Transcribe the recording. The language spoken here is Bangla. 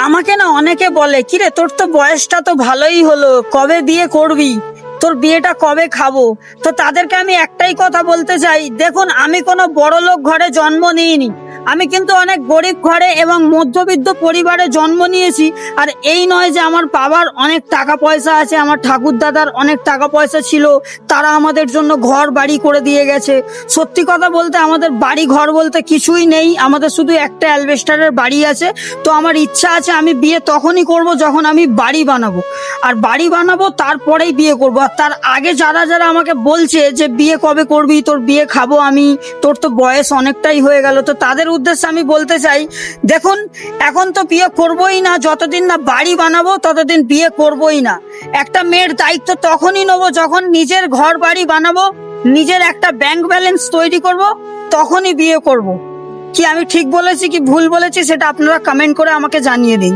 আমাকে না অনেকে বলে, কিরে তোর তো বয়সটা তো ভালোই হলো, কবে বিয়ে করবি, তোর বিয়েটা কবে খাবো। তো তাদেরকে আমি একটাই কথা বলতে চাই, দেখুন আমি কোনো বড়লোক ঘরে জন্ম নিইনি, আমি কিন্তু অনেক গরিব ঘরে এবং মধ্যবিত্ত পরিবারে জন্ম নিয়েছি। আর এই নয় যে আমার বাবার অনেক টাকা পয়সা আছে, আমার ঠাকুর দাদার অনেক টাকা পয়সা ছিল, তারা আমাদের জন্য ঘর বাড়ি করে দিয়ে গেছে। সত্যি কথা বলতে আমাদের বাড়ি ঘর বলতে কিছুই নেই, আমাদের শুধু একটা অ্যালবেস্টারের বাড়ি আছে। তো আমার ইচ্ছা আছে আমি বিয়ে তখনই করব যখন আমি বাড়ি বানাবো, আর বাড়ি বানাবো তারপরেই বিয়ে করব। আর তার আগে যারা যারা আমাকে বলছে যে বিয়ে কবে করবি, তোর বিয়ে খাবো আমি, তোর তো বয়স অনেকটাই হয়ে গেল, তো তাদের উদ্দেশ্যে আমি বলতে চাই, দেখুন এখন তো বিয়ে করবোই না, যতদিন না বাড়ি বানাবো ততদিন বিয়ে করবোই না। একটা মেয়ের দায়িত্ব তখনই নেবো যখন নিজের ঘর বাড়ি বানাবো, নিজের একটা ব্যাংক ব্যালেন্স তৈরি করব, তখনই বিয়ে করব। কি আমি ঠিক বলেছি কি ভুল বলেছি সেটা আপনারা কমেন্ট করে আমাকে জানিয়ে দিন।